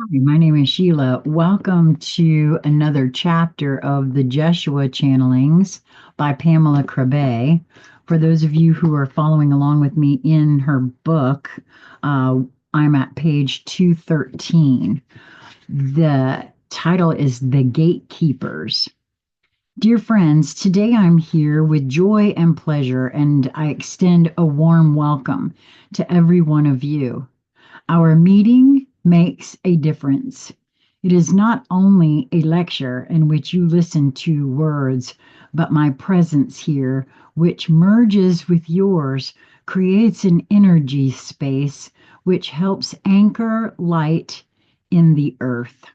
Hi, my name is Sheila. Welcome to another chapter of the Jeshua channelings by Pamela Kribbe. For those of you who are following along with me in her book, uh, I'm at page 213. The title is The Gatekeepers. Dear friends, today I'm here with joy and pleasure, and I extend a warm welcome to every one of you. Our meeting makes a difference. It is not only a lecture in which you listen to words, but my presence here, which merges with yours, creates an energy space which helps anchor light in the earth.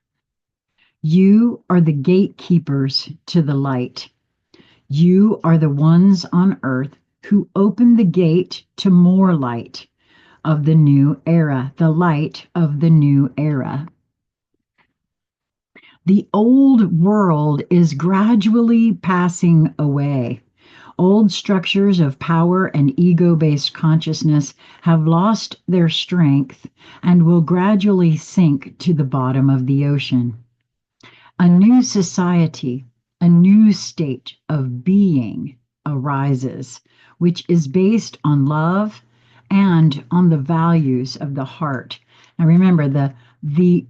You are the gatekeepers to the light. You are the ones on earth who open the gate to more light of the new era, the light of the new era. The old world is gradually passing away. Old structures of power and ego based consciousness have lost their strength and will gradually sink to the bottom of the ocean. A new society, a new state of being arises, which is based on love and on the values of the heart. Now remember, the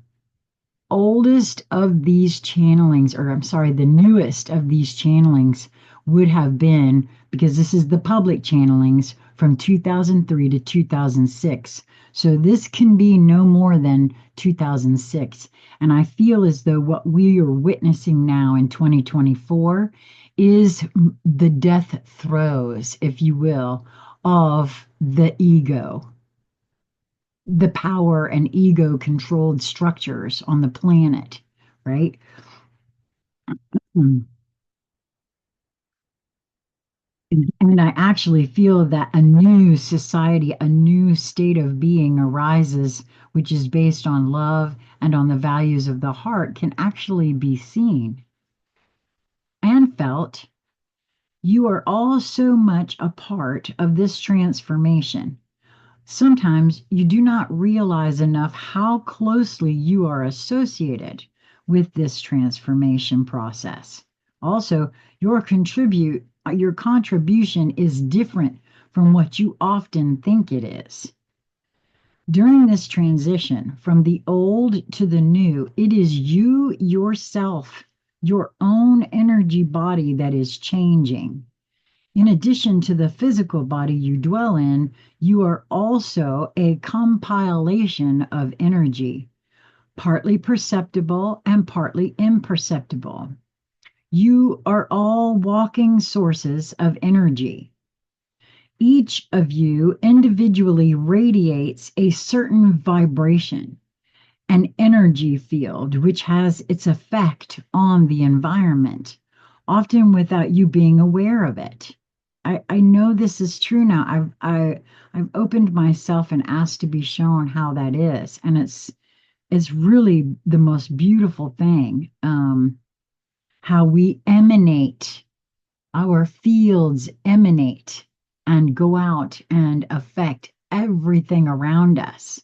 oldest of these channelings, or I'm sorry, the newest of these channelings would have been, because this is the public channelings from 2003 to 2006. So this can be no more than 2006. And I feel as though what we are witnessing now in 2024 is the death throes, if you will, of the ego, the power and ego controlled structures on the planet, right? Mm. And I actually feel that a new society, a new state of being arises, which is based on love and on the values of the heart, can actually be seen and felt. You are all so much a part of this transformation. Sometimes you do not realize enough how closely you are associated with this transformation process. Also, your contribution is different from what you often think it is. During this transition from the old to the new, it is you yourself, your own energy body that is changing. In addition to the physical body you dwell in, you are also a compilation of energy, partly perceptible and partly imperceptible. You are all walking sources of energy. Each of you individually radiates a certain vibration, an energy field, which has its effect on the environment, often without you being aware of it. I know this is true now. I've opened myself and asked to be shown how that is, and it's really the most beautiful thing. How we emanate, our fields emanate and go out and affect everything around us.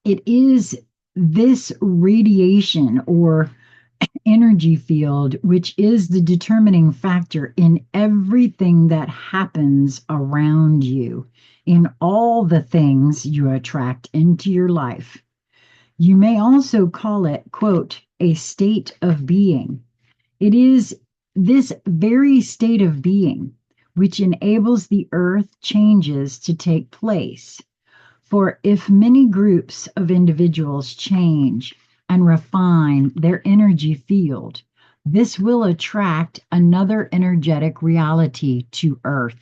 It is this radiation or energy field, which is the determining factor in everything that happens around you, in all the things you attract into your life. You may also call it, quote, a state of being. It is this very state of being which enables the earth changes to take place. For if many groups of individuals change and refine their energy field, this will attract another energetic reality to Earth.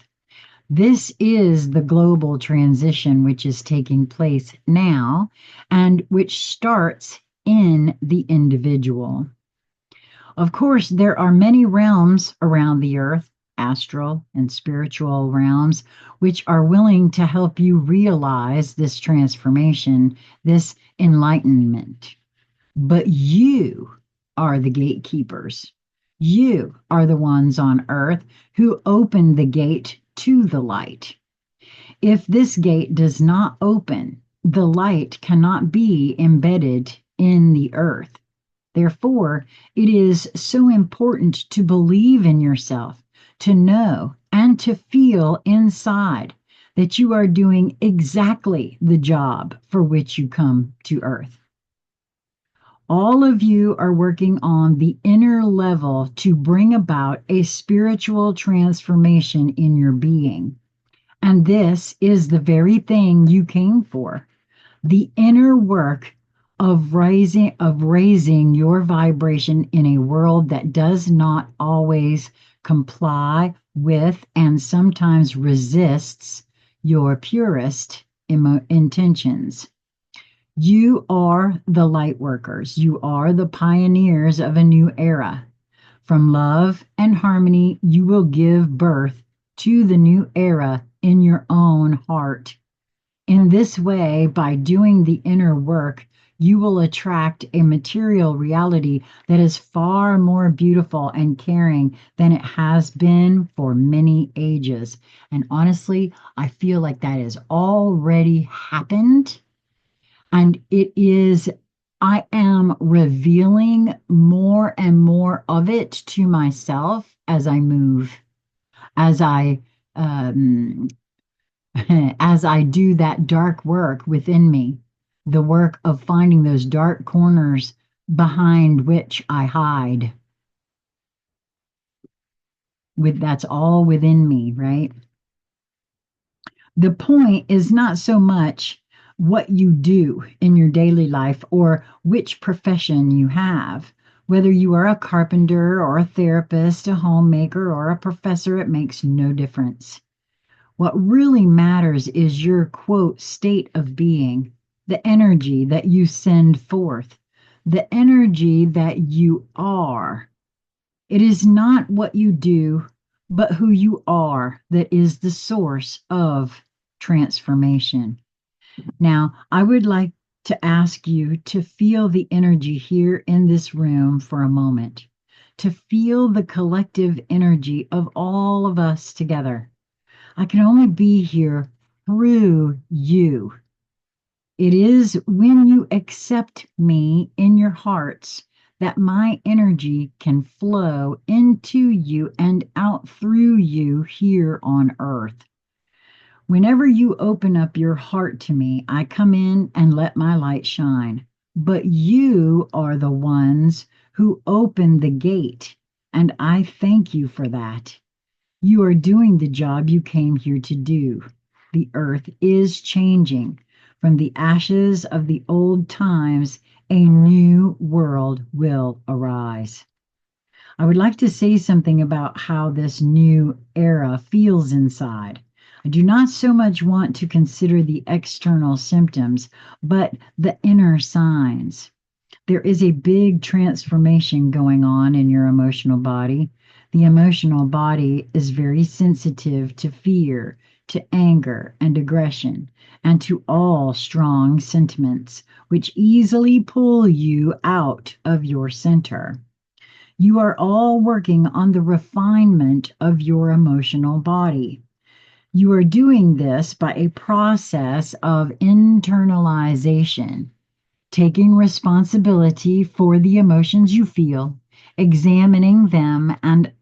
This is the global transition which is taking place now and which starts in the individual. Of course, there are many realms around the earth, astral and spiritual realms, which are willing to help you realize this transformation, this enlightenment. But you are the gatekeepers. You are the ones on earth who open the gate to the light. If this gate does not open, the light cannot be embedded in the earth. Therefore, it is so important to believe in yourself, to know and to feel inside that you are doing exactly the job for which you come to earth. All of you are working on the inner level to bring about a spiritual transformation in your being. And this is the very thing you came for, the inner work of raising your vibration in a world that does not always comply with and sometimes resists your purest intentions. You are the light workers. You are the pioneers of a new era. From love and harmony, you will give birth to the new era in your own heart. In this way, by doing the inner work, you will attract a material reality that is far more beautiful and caring than it has been for many ages. And honestly, I feel like that has already happened. And I am revealing more and more of it to myself as I move, as I um, as I do that dark work within me, the work of finding those dark corners behind which I hide. That's all within me, right? The point is not so much what you do in your daily life or which profession you have. Whether you are a carpenter or a therapist, a homemaker, or a professor, it makes no difference. What really matters is your quote state of being, the energy that you send forth, the energy that you are. It is not what you do, but who you are that is the source of transformation. Now, I would like to ask you to feel the energy here in this room for a moment, to feel the collective energy of all of us together. I can only be here through you. It is when you accept me in your hearts that my energy can flow into you and out through you here on earth. Whenever you open up your heart to me, I come in and let my light shine. But you are the ones who open the gate, and I thank you for that. You are doing the job you came here to do. The earth is changing. From the ashes of the old times, a new world will arise. I would like to say something about how this new era feels inside. I do not so much want to consider the external symptoms, but the inner signs. There is a big transformation going on in your emotional body. The emotional body is very sensitive to fear, to anger and aggression, and to all strong sentiments, which easily pull you out of your center. You are all working on the refinement of your emotional body. You are doing this by a process of internalization, taking responsibility for the emotions you feel, examining them, and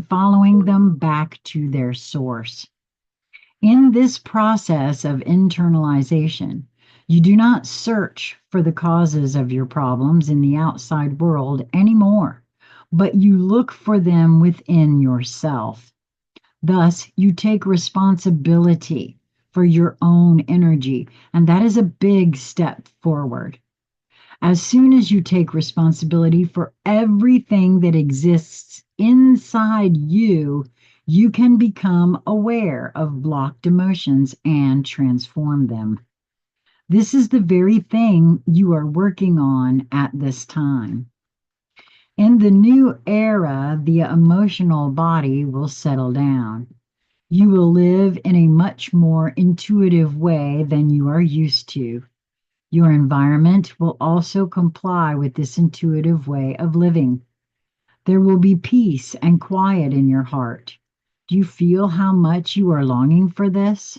following them back to their source. In this process of internalization, you do not search for the causes of your problems in the outside world anymore, but you look for them within yourself. Thus, you take responsibility for your own energy, and that is a big step forward. As soon as you take responsibility for everything that exists inside you, you can become aware of blocked emotions and transform them. This is the very thing you are working on at this time. In the new era, the emotional body will settle down. You will live in a much more intuitive way than you are used to. Your environment will also comply with this intuitive way of living. There will be peace and quiet in your heart. Do you feel how much you are longing for this?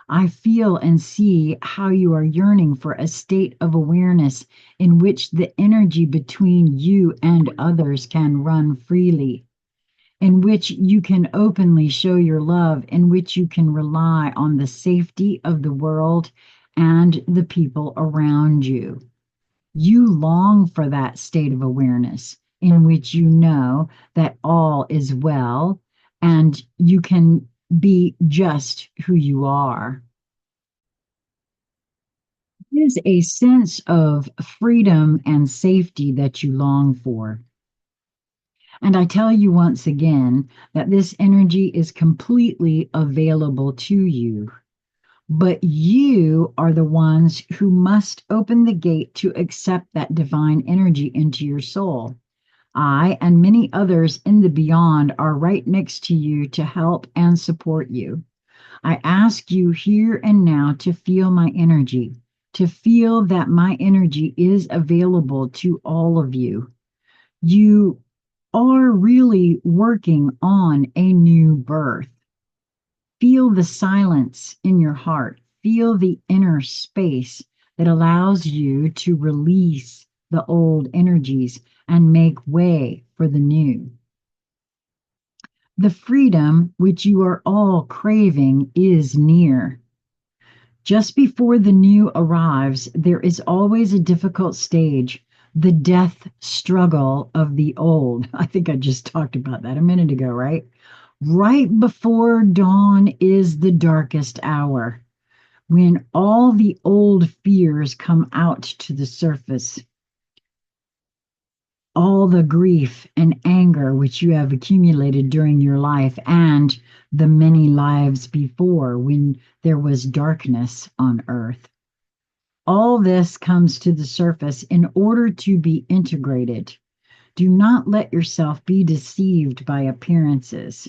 I feel and see how you are yearning for a state of awareness in which the energy between you and others can run freely, in which you can openly show your love, in which you can rely on the safety of the world and the people around you. You long for that state of awareness in which you know that all is well and you can be just who you are. It is a sense of freedom and safety that you long for. And I tell you once again that this energy is completely available to you. But you are the ones who must open the gate to accept that divine energy into your soul. I and many others in the beyond are right next to you to help and support you. I ask you here and now to feel my energy, to feel that my energy is available to all of you. You are really working on a new birth. Feel the silence in your heart. Feel the inner space that allows you to release the old energies and make way for the new. The freedom which you are all craving is near. Just before the new arrives, there is always a difficult stage, the death struggle of the old. I think I just talked about that a minute ago, right? Right before dawn is the darkest hour, when all the old fears come out to the surface, all the grief and anger which you have accumulated during your life and the many lives before when there was darkness on earth. All this comes to the surface in order to be integrated. Do not let yourself be deceived by appearances.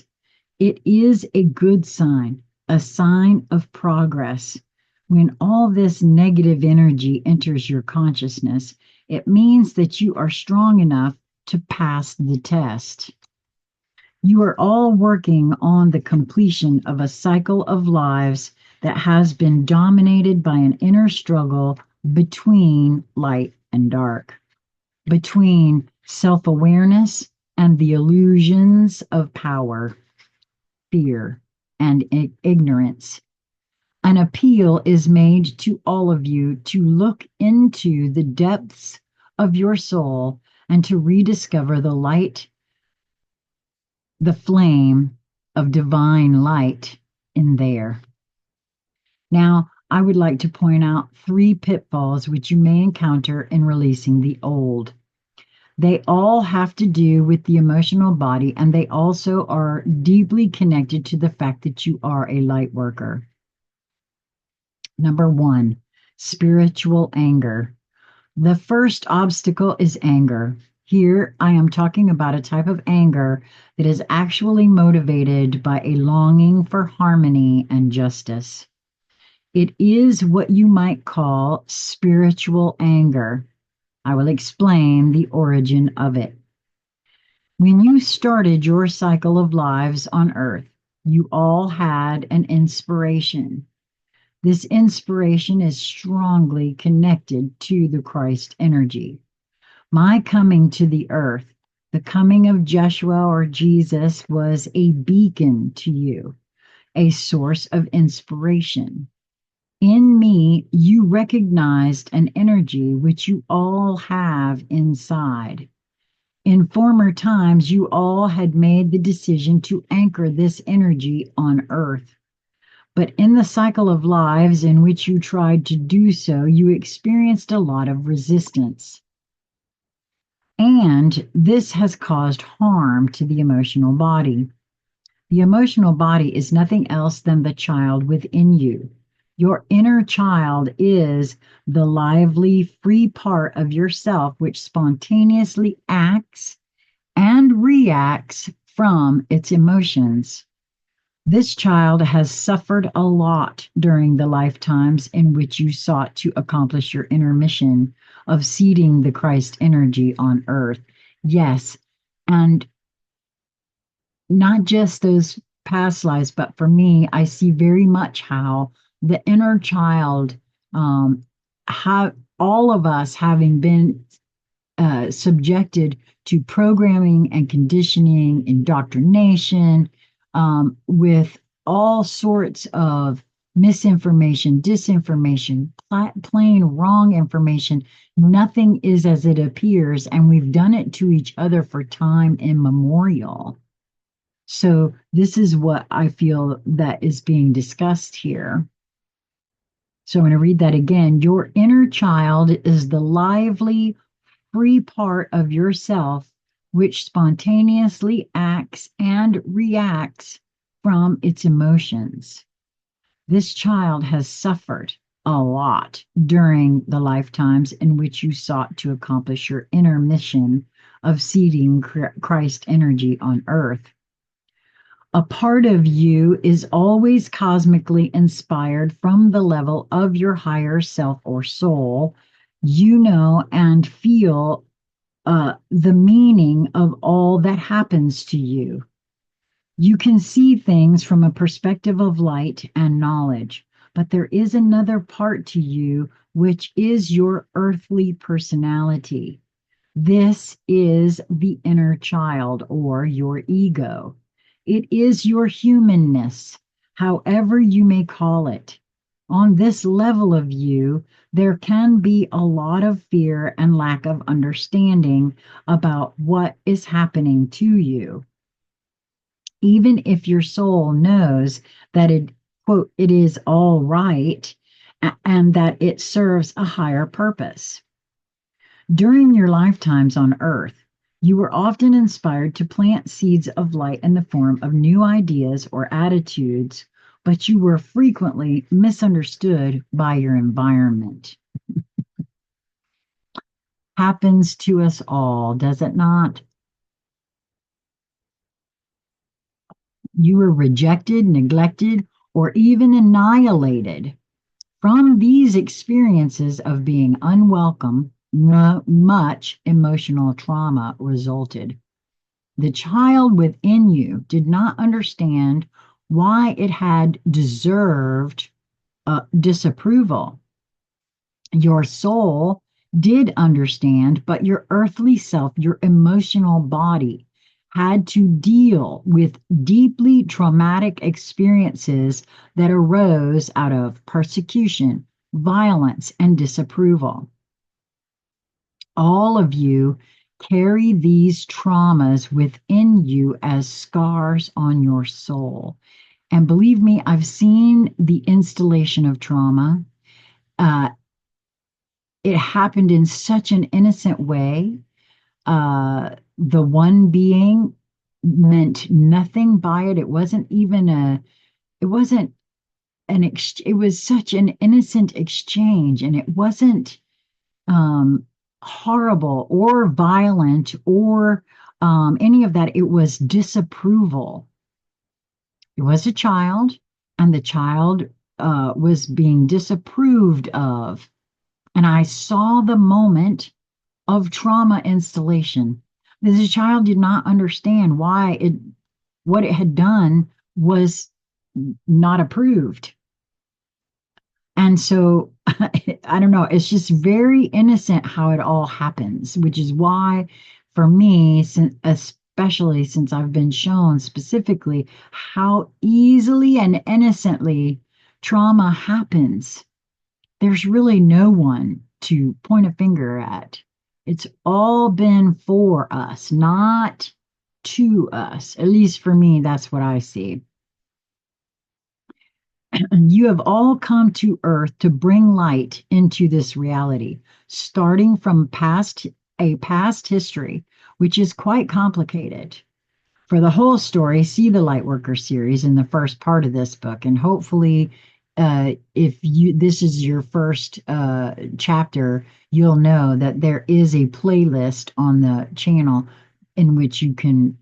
It is a good sign, a sign of progress. When all this negative energy enters your consciousness, it means that you are strong enough to pass the test. You are all working on the completion of a cycle of lives that has been dominated by an inner struggle between light and dark, between self awareness and the illusions of power, fear, and ignorance. An appeal is made to all of you to look into the depths of your soul and to rediscover the light, the flame of divine light in there. Now, I would like to point out three pitfalls which you may encounter in releasing the old. They all have to do with the emotional body, and they also are deeply connected to the fact that you are a light worker. Number one, spiritual anger. The first obstacle is anger. Here, I am talking about a type of anger that is actually motivated by a longing for harmony and justice. It is what you might call spiritual anger. I will explain the origin of it. When you started your cycle of lives on earth, you all had an inspiration. This inspiration is strongly connected to the Christ energy. My coming to the earth, the coming of Jeshua or Jesus, was a beacon to you, a source of inspiration. In me, you recognized an energy which you all have inside. In former times, you all had made the decision to anchor this energy on earth. But in the cycle of lives in which you tried to do so, you experienced a lot of resistance. And this has caused harm to the emotional body. The emotional body is nothing else than the child within you. Your inner child is the lively, free part of yourself which spontaneously acts and reacts from its emotions. This child has suffered a lot during the lifetimes in which you sought to accomplish your inner mission of seeding the Christ energy on earth. Yes, and not just those past lives, but for me, I see very much how the inner child, have all of us having been subjected to programming and conditioning, indoctrination, with all sorts of misinformation, disinformation, plain wrong information. Nothing is as it appears, and we've done it to each other for time immemorial. So this is what I feel that is being discussed here. So I'm going to read that again. Your inner child is the lively, free part of yourself which spontaneously acts and reacts from its emotions. This child has suffered a lot during the lifetimes in which you sought to accomplish your inner mission of seeding Christ energy on earth. A part of you is always cosmically inspired from the level of your higher self or soul. You know and feel the meaning of all that happens to you. You can see things from a perspective of light and knowledge, but there is another part to you which is your earthly personality. This is the inner child or your ego. It is your humanness, however you may call it. On this level of you, there can be a lot of fear and lack of understanding about what is happening to you. Even if your soul knows that it, quote, it is all right and that it serves a higher purpose. During your lifetimes on earth, you were often inspired to plant seeds of light in the form of new ideas or attitudes, but you were frequently misunderstood by your environment. Happens to us all, does it not? You were rejected, neglected, or even annihilated. From these experiences of being unwelcome, much emotional trauma resulted. The child within you did not understand why it had deserved disapproval. Your soul did understand, but your earthly self, your emotional body, had to deal with deeply traumatic experiences that arose out of persecution, violence, and disapproval. All of you carry these traumas within you as scars on your soul. And believe me, I've seen the installation of trauma. Uh, it happened in such an innocent way. The one being meant nothing by it. It wasn't even it wasn't it was such an innocent exchange, and it wasn't horrible or violent or any of that. It was disapproval. It was a child, and the child was being disapproved of. And I saw the moment of trauma installation. The child did not understand why what it had done was not approved. And so I don't know, it's just very innocent how it all happens, which is why, for me, especially since I've been shown specifically how easily and innocently trauma happens, there's really no one to point a finger at. It's all been for us, not to us. At least for me, that's what I see. You have all come to earth to bring light into this reality, starting from a past history, which is quite complicated. For the whole story, see the Lightworker series in the first part of this book, and hopefully, if this is your first chapter, you'll know that there is a playlist on the channel in which you can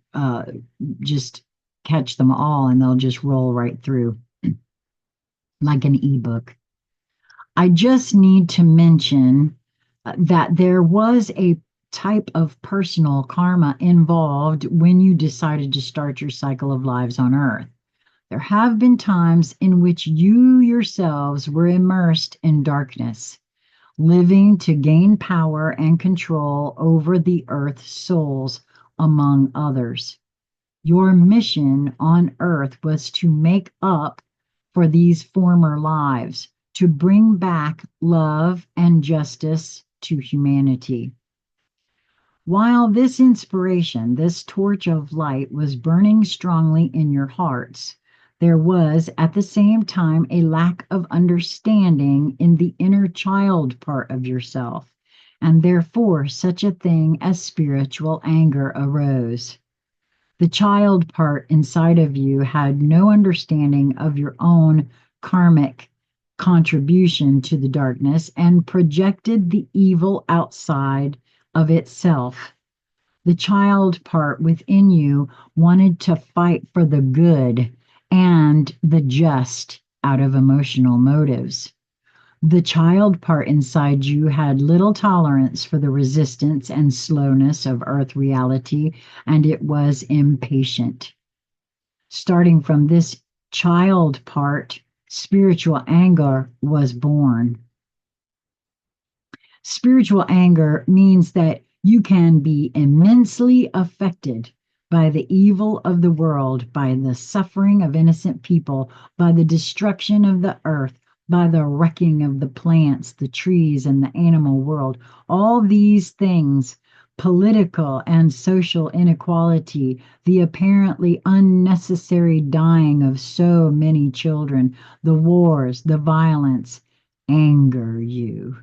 just catch them all, and they'll just roll right through like an ebook. I just need to mention that there was a type of personal karma involved when you decided to start your cycle of lives on Earth. There have been times in which you yourselves were immersed in darkness, living to gain power and control over the earth's souls, among others. Your mission on earth was to make up for these former lives, to bring back love and justice to humanity. While this inspiration, this torch of light, was burning strongly in your hearts, there was at the same time a lack of understanding in the inner child part of yourself, and therefore such a thing as spiritual anger arose. The child part inside of you had no understanding of your own karmic contribution to the darkness and projected the evil outside of itself. The child part within you wanted to fight for the good and the just out of emotional motives. The child part inside you had little tolerance for the resistance and slowness of earth reality, and it was impatient. Starting from this child part, spiritual anger was born. Spiritual anger means that you can be immensely affected by the evil of the world, by the suffering of innocent people, by the destruction of the earth, by the wrecking of the plants, the trees, and the animal world. All these things, political and social inequality, the apparently unnecessary dying of so many children, the wars, the violence, anger you.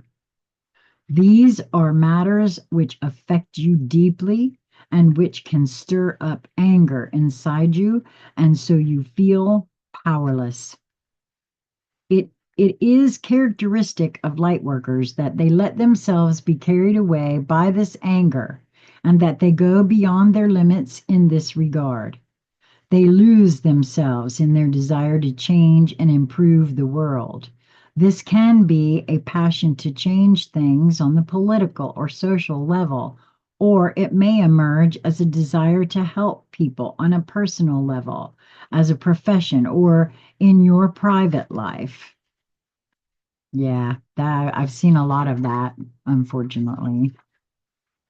These are matters which affect you deeply and which can stir up anger inside you, and so you feel powerless. It is characteristic of light workers that they let themselves be carried away by this anger and that they go beyond their limits in this regard. They lose themselves in their desire to change and improve the world. This can be a passion to change things on the political or social level, or it may emerge as a desire to help people on a personal level, as a profession, or in your private life. Yeah, I've seen a lot of that, unfortunately.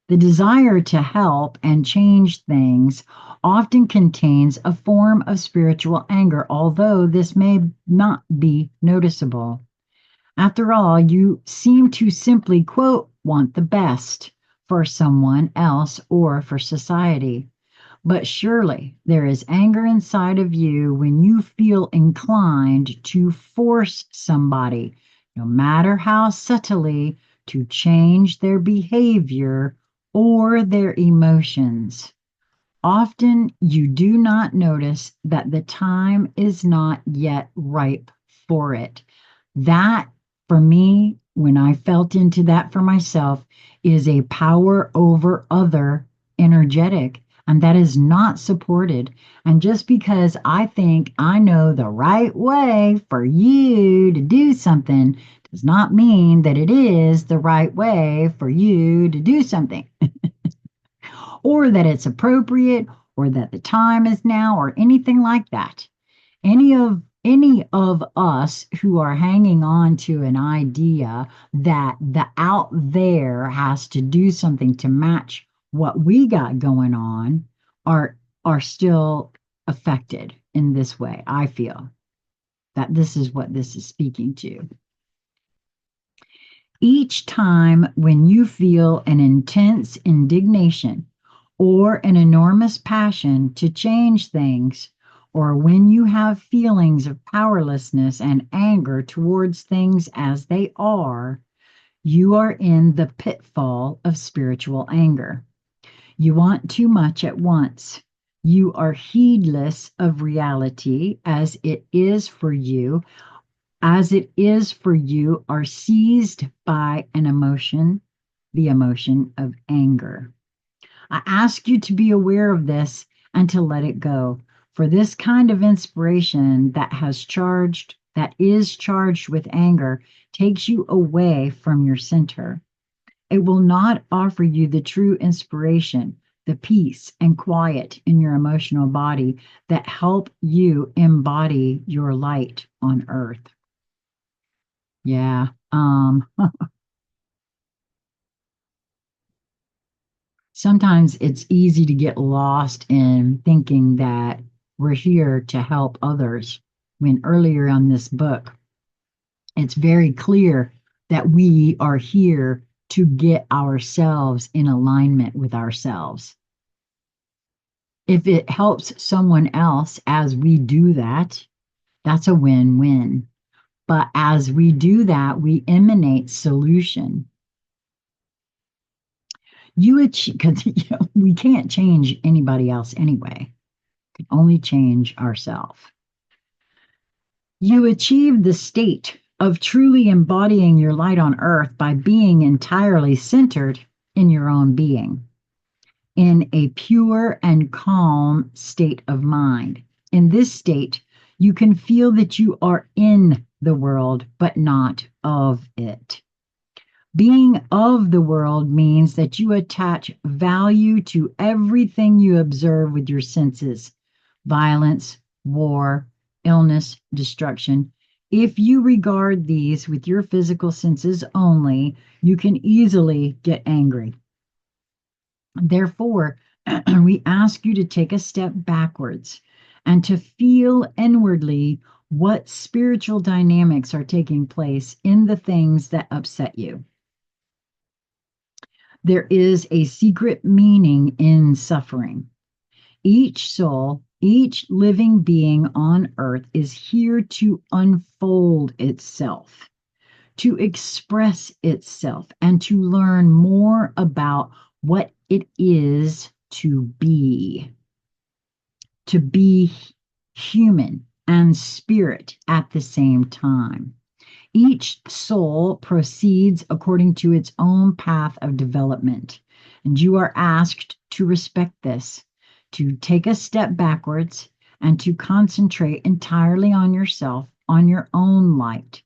The desire to help and change things often contains a form of spiritual anger, although this may not be noticeable. After all, you seem to simply, quote, want the best for someone else or for society. But surely there is anger inside of you when you feel inclined to force somebody, no matter how subtly, to change their behavior or their emotions. Often you do not notice that the time is not yet ripe for it. That, for me, when I felt into that for myself, is a power over other energetic, and that is not supported. And just because I think I know the right way for you to do something does not mean that it is the right way for you to do something, or that it's appropriate, or that the time is now, or anything like that. Any of us who are hanging on to an idea that the out there has to do something to match what we got going on are still affected in this way. I feel that this is what this is speaking to. Each time when you feel an intense indignation or an enormous passion to change things, or when you have feelings of powerlessness and anger towards things as they are, you are in the pitfall of spiritual anger. You want too much at once. You are heedless of reality as it is for you, are seized by an emotion, the emotion of anger. I ask you to be aware of this and to let it go. For this kind of inspiration that is charged with anger takes you away from your center. It will not offer you the true inspiration, the peace and quiet in your emotional body that help you embody your light on earth. Yeah. Sometimes it's easy to get lost in thinking that we're here to help others, when earlier on this book, it's very clear that we are here to get ourselves in alignment with ourselves. If it helps someone else as we do that, that's a win-win. But as we do that, we emanate solution. You achieve, because we can't change anybody else anyway. We can only change ourselves. You achieve the state of truly embodying your light on earth by being entirely centered in your own being, in a pure and calm state of mind. In this state, you can feel that you are in the world, but not of it. Being of the world means that you attach value to everything you observe with your senses: violence, war, illness, destruction. If you regard these with your physical senses only, you can easily get angry. Therefore, we ask you to take a step backwards and to feel inwardly what spiritual dynamics are taking place in the things that upset you. There is a secret meaning in suffering. Each soul, each living being on earth is here to unfold itself, to express itself, and to learn more about what it is to be human and spirit at the same time. Each soul proceeds according to its own path of development, and you are asked to respect this, to take a step backwards, and to concentrate entirely on yourself, on your own light.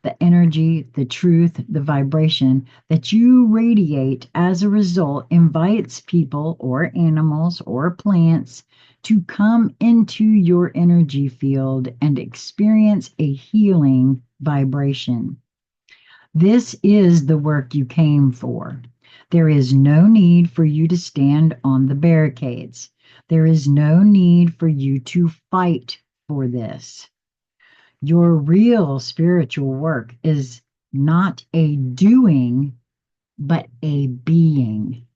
The energy, the truth, the vibration that you radiate as a result invites people or animals or plants to come into your energy field and experience a healing vibration. This is the work you came for. There is no need for you to stand on the barricades. There is no need for you to fight for this. Your real spiritual work is not a doing, but a being.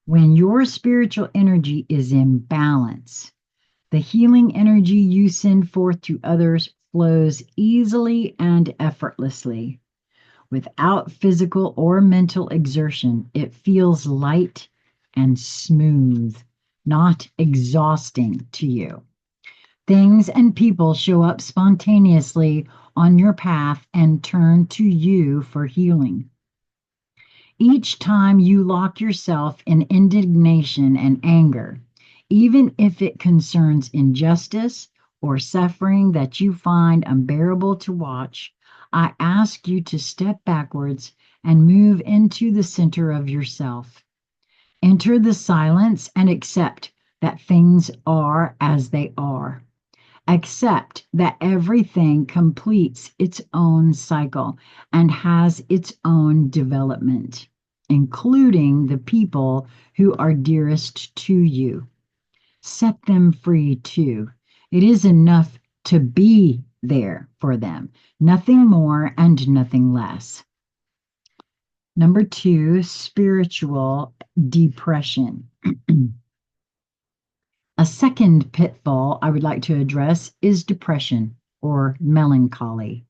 When your spiritual energy is in balance, the healing energy you send forth to others flows easily and effortlessly. Without physical or mental exertion, it feels light and smooth, not exhausting to you. Things and people show up spontaneously on your path and turn to you for healing. Each time you lock yourself in indignation and anger, even if it concerns injustice or suffering that you find unbearable to watch, I ask you to step backwards and move into the center of yourself. Enter the silence and accept that things are as they are. Accept that everything completes its own cycle and has its own development, including the people who are dearest to you. Set them free too. It is enough to be there for them, nothing more and nothing less. Number 2, spiritual depression. A second pitfall I would like to address is depression or melancholy.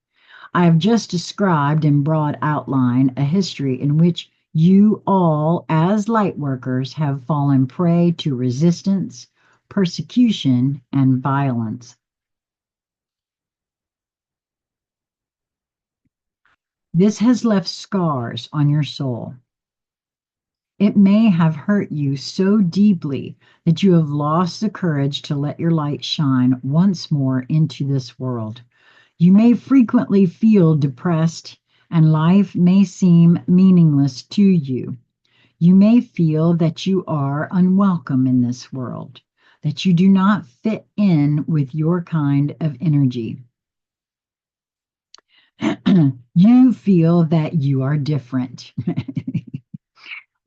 I have just described in broad outline a history in which you all, as light workers, have fallen prey to resistance, persecution, and violence. This has left scars on your soul. It may have hurt you so deeply that you have lost the courage to let your light shine once more into this world. You may frequently feel depressed, and life may seem meaningless to you. You may feel that you are unwelcome in this world, that you do not fit in with your kind of energy. You feel that you are different.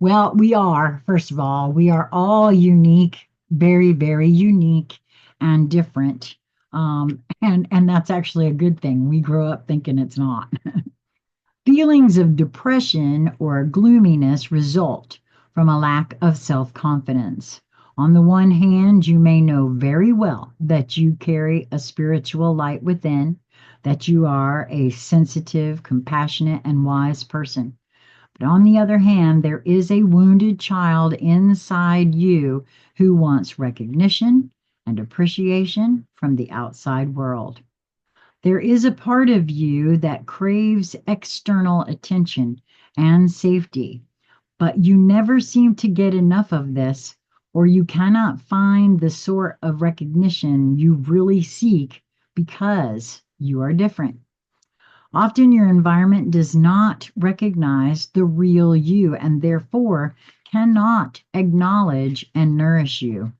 Well, we are, first of all, we are all unique, very, very unique and different. And that's actually a good thing. We grow up thinking it's not. Feelings of depression or gloominess result from a lack of self confidence. On the one hand, you may know very well that you carry a spiritual light within, that you are a sensitive, compassionate, and wise person. But on the other hand, there is a wounded child inside you who wants recognition and appreciation from the outside world. There is a part of you that craves external attention and safety, but you never seem to get enough of this, or you cannot find the sort of recognition you really seek because you are different. Often your environment does not recognize the real you and therefore cannot acknowledge and nourish you.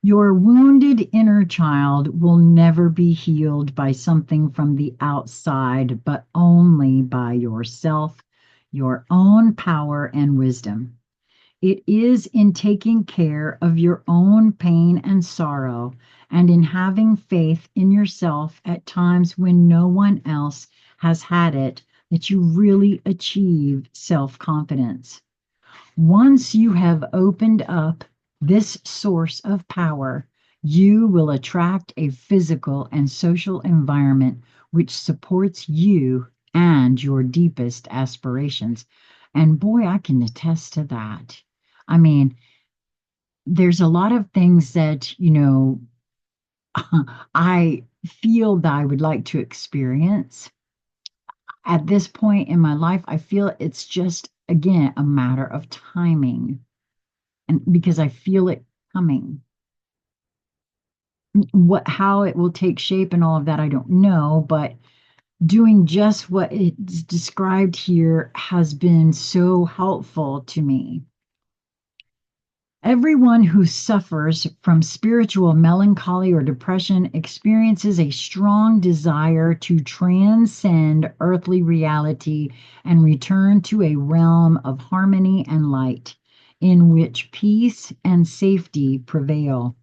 Your wounded inner child will never be healed by something from the outside, but only by yourself, your own power and wisdom. It is in taking care of your own pain and sorrow and in having faith in yourself at times when no one else has had it that you really achieve self-confidence. Once you have opened up this source of power, you will attract a physical and social environment which supports you and your deepest aspirations. And boy, I can attest to that. I mean, there's a lot of things that, I feel that I would like to experience. At this point in my life, I feel it's just, again, a matter of timing. And because I feel it coming. How it will take shape and all of that, I don't know, but doing just what is described here has been so helpful to me. Everyone who suffers from spiritual melancholy or depression experiences a strong desire to transcend earthly reality and return to a realm of harmony and light in which peace and safety prevail.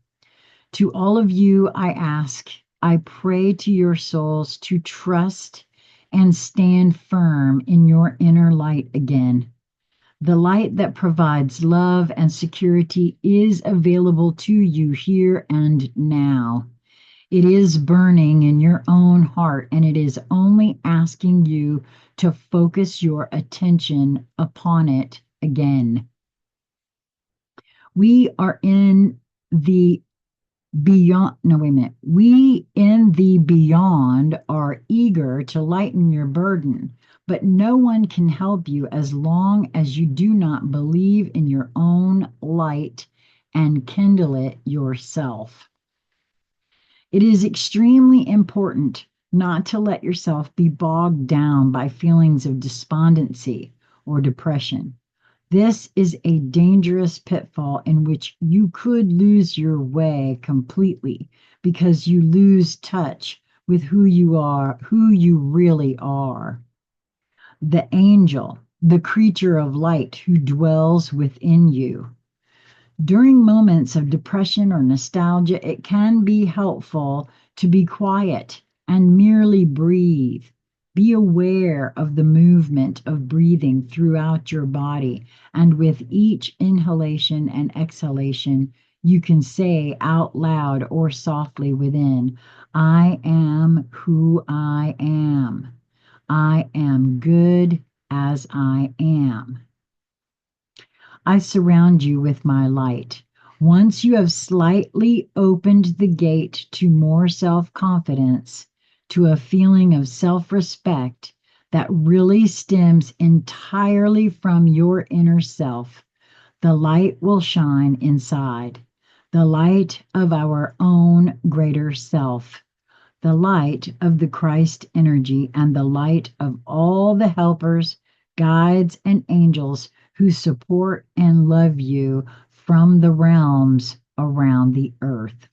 To all of you, I pray to your souls to trust and stand firm in your inner light again. The light that provides love and security is available to you here and now. It is burning in your own heart, and it is only asking you to focus your attention upon it again. We are in the beyond, no, wait a minute. We in the beyond are eager to lighten your burden, but no one can help you as long as you do not believe in your own light and kindle it yourself. It is extremely important not to let yourself be bogged down by feelings of despondency or depression. This is a dangerous pitfall in which you could lose your way completely because you lose touch with who you are, who you really are. The angel, the creature of light who dwells within you. During moments of depression or nostalgia, it can be helpful to be quiet and merely breathe. Be aware of the movement of breathing throughout your body, and with each inhalation and exhalation, you can say out loud or softly within, I am who I am. I am good as I am. I surround you with my light. Once you have slightly opened the gate to more self-confidence, to a feeling of self-respect that really stems entirely from your inner self, the light will shine inside. The light of our own greater self, the light of the Christ energy, and the light of all the helpers guides, and angels who support and love you from the realms around the earth.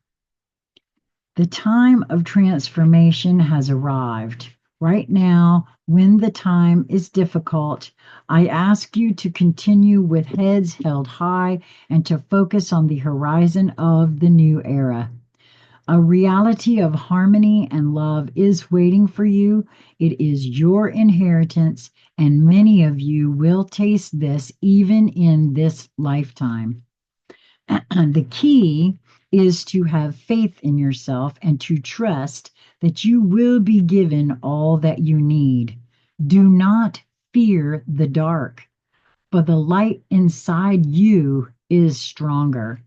The time of transformation has arrived. Right now, when the time is difficult, I ask you to continue with heads held high and to focus on the horizon of the new era. A reality of harmony and love is waiting for you. It is your inheritance, and many of you will taste this even in this lifetime. The key is to have faith in yourself and to trust that you will be given all that you need. Do not fear the dark, for the light inside you is stronger.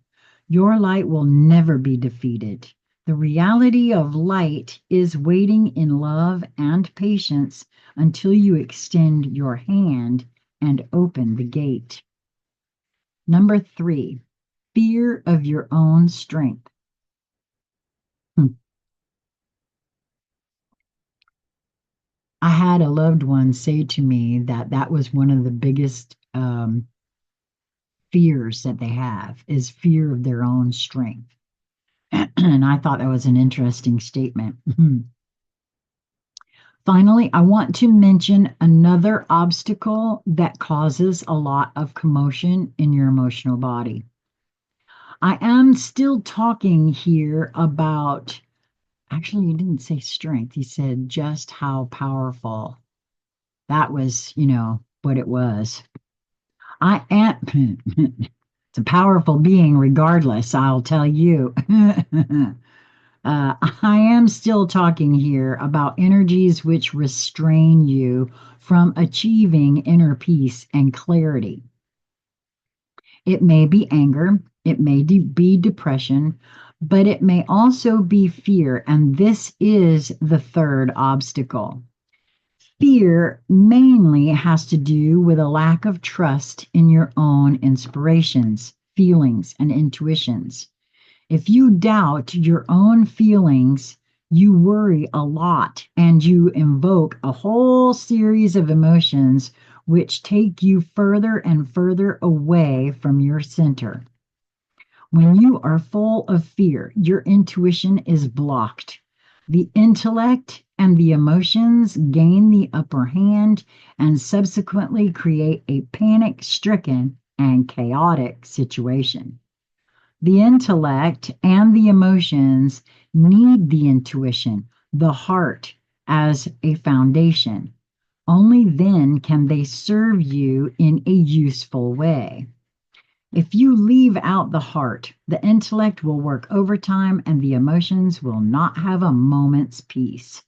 Your light will never be defeated. The reality of light is waiting in love and patience until you extend your hand and open the gate. Number 3, fear of your own strength. I had a loved one say to me that that was one of the biggest fears that they have is fear of their own strength. And I thought that was an interesting statement. Finally, I want to mention another obstacle that causes a lot of commotion in your emotional body. I am still talking here about, actually, he didn't say strength. He said just how powerful. That was, what it was. I am, it's a powerful being regardless, I'll tell you. I am still talking here about energies which restrain you from achieving inner peace and clarity. It may be anger, it may be depression, but it may also be fear, and this is the third obstacle. Fear mainly has to do with a lack of trust in your own inspirations, feelings, and intuitions. If you doubt your own feelings, you worry a lot and you invoke a whole series of emotions which take you further and further away from your center. When you are full of fear, your intuition is blocked. The intellect and the emotions gain the upper hand and subsequently create a panic stricken and chaotic situation. The intellect and the emotions need the intuition, the heart, as a foundation. Only then can they serve you in a useful way. If you leave out the heart, the intellect will work overtime and the emotions will not have a moment's peace.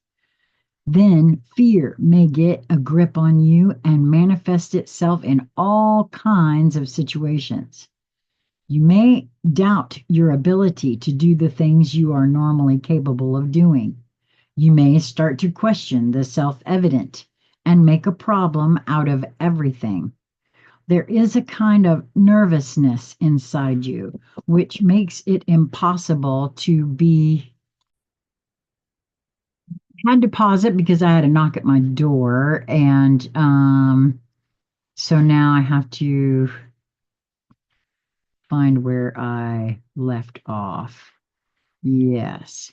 Then fear may get a grip on you and manifest itself in all kinds of situations. You may doubt your ability to do the things you are normally capable of doing. You may start to question the self-evident and make a problem out of everything. There is a kind of nervousness inside you, which makes it impossible to be. I had to pause it because I had a knock at my door, and so now I have to find where I left off. Yes,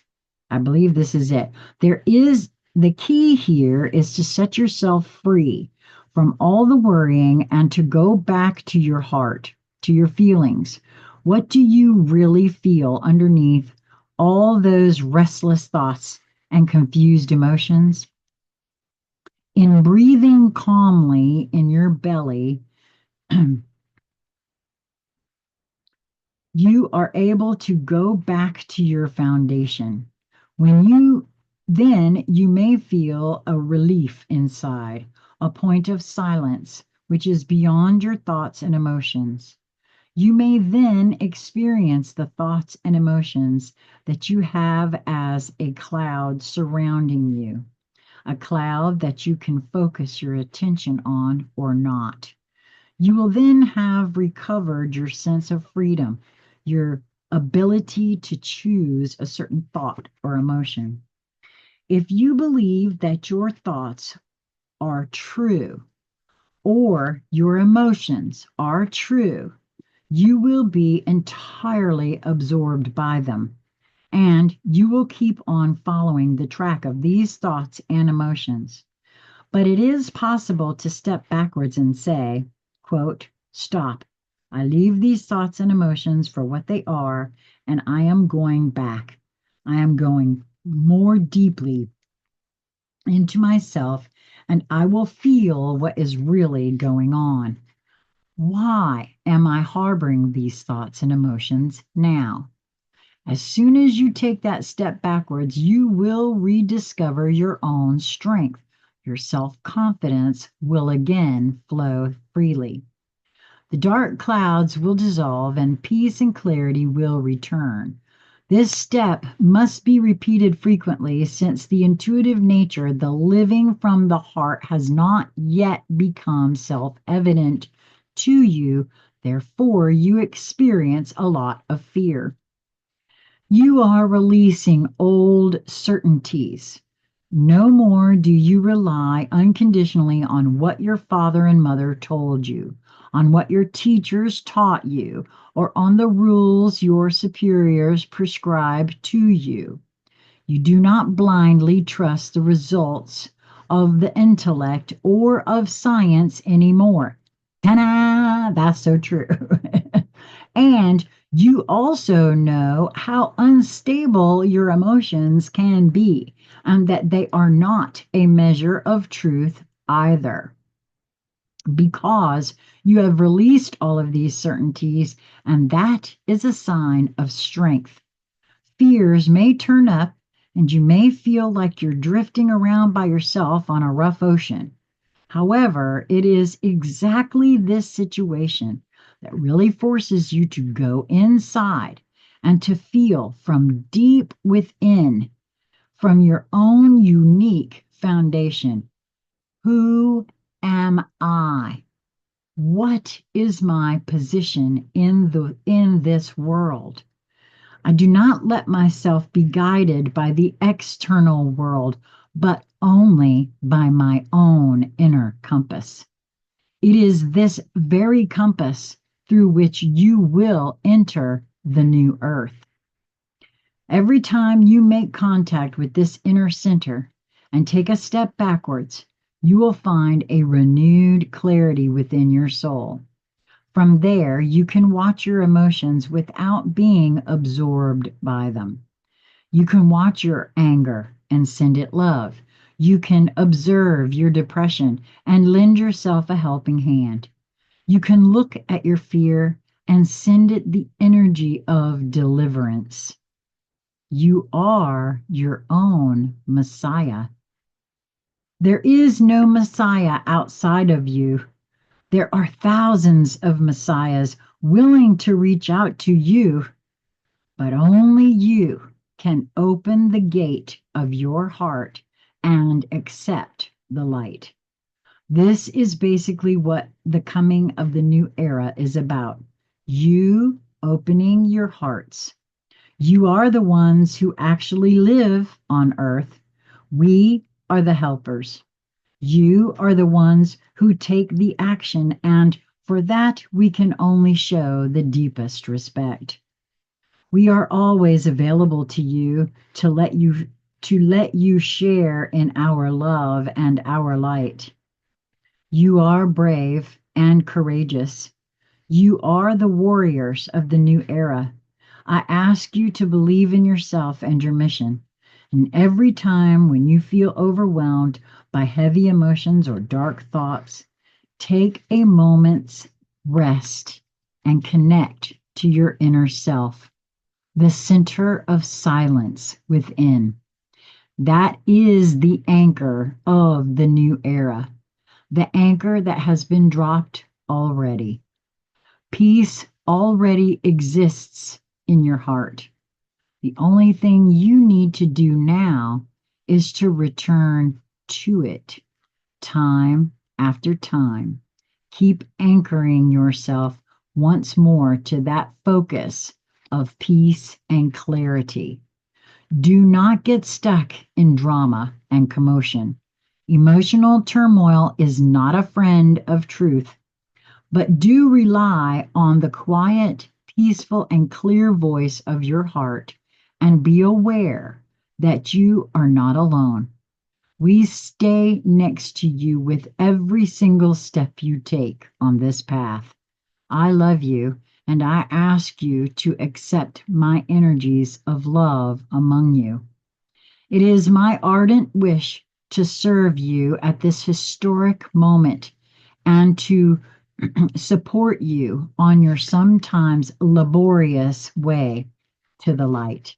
I believe this is it. The key here is to set yourself free from all the worrying and to go back to your heart, to your feelings. What do you really feel underneath all those restless thoughts and confused emotions? In breathing calmly in your belly, you are able to go back to your foundation. Then you may feel a relief inside, a point of silence, which is beyond your thoughts and emotions. You may then experience the thoughts and emotions that you have as a cloud surrounding you, a cloud that you can focus your attention on or not. You will then have recovered your sense of freedom, your ability to choose a certain thought or emotion. If you believe that your thoughts are true, or your emotions are true, you will be entirely absorbed by them, and you will keep on following the track of these thoughts and emotions. But it is possible to step backwards and say, quote, stop. I leave these thoughts and emotions for what they are, and I am going back. I am going more deeply into myself, and I will feel what is really going on. Why am I harboring these thoughts and emotions now? As soon as you take that step backwards, you will rediscover your own strength. Your self confidence will again flow freely. The dark clouds will dissolve and peace and clarity will return. This step must be repeated frequently since the intuitive nature, the living from the heart, has not yet become self evident to you. Therefore, you experience a lot of fear. You are releasing old certainties. No more do you rely unconditionally on what your father and mother told you, on what your teachers taught you, or on the rules your superiors prescribe to you. You do not blindly trust the results of the intellect or of science anymore. Ta-da! That's so true. And you also know how unstable your emotions can be, and that they are not a measure of truth either, because you have released all of these certainties, and that is a sign of strength. Fears may turn up, and you may feel like you're drifting around by yourself on a rough ocean. However, it is exactly this situation that really forces you to go inside and to feel from deep within, from your own unique foundation. Who am I? What is my position in this world? I do not let myself be guided by the external world, but only by my own inner compass. It is this very compass through which you will enter the new earth. Every time you make contact with this inner center and take a step backwards, you will find a renewed clarity within your soul. From there, you can watch your emotions without being absorbed by them. You can watch your anger and send it love. You can observe your depression and lend yourself a helping hand. You can look at your fear and send it the energy of deliverance. You are your own Messiah. There is no Messiah outside of you. There are thousands of Messiahs willing to reach out to you, but only you can open the gate of your heart and accept the light. This is basically what the coming of the new era is about. You opening your hearts. You are the ones who actually live on earth. We are the helpers. You are the ones who take the action, and for that we can only show the deepest respect. We are always available to you to let you share in our love and our light. You are brave and courageous. You are the warriors of the new era. I ask you to believe in yourself and your mission. And every time when you feel overwhelmed by heavy emotions or dark thoughts, take a moment's rest and connect to your inner self, the center of silence within. That is the anchor of the new era, the anchor that has been dropped already. Peace already exists in your heart. The only thing you need to do now is to return to it time after time. Keep anchoring yourself once more to that focus of peace and clarity. Do not get stuck in drama and commotion. Emotional turmoil is not a friend of truth, but do rely on the quiet, peaceful, and clear voice of your heart and be aware that you are not alone. We stay next to you with every single step you take on this path. I love you, and I ask you to accept my energies of love among you. It is my ardent wish to serve you at this historic moment and to support you on your sometimes laborious way to the light.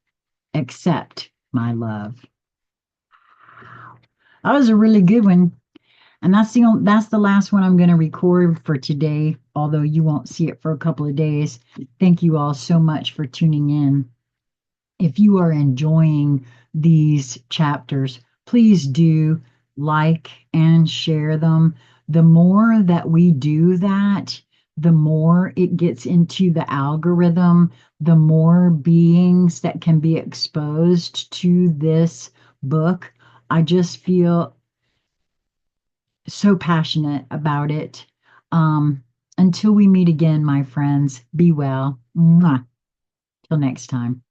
Accept my love. That was a really good one. And that's the last one I'm going to record for today, although you won't see it for a couple of days. Thank you all so much for tuning in. If you are enjoying these chapters, please do like and share them. The more that we do that, the more it gets into the algorithm, the more beings that can be exposed to this book. I just feel so passionate about it. Um, until we meet again, my friends, be well. Mwah. Till next time.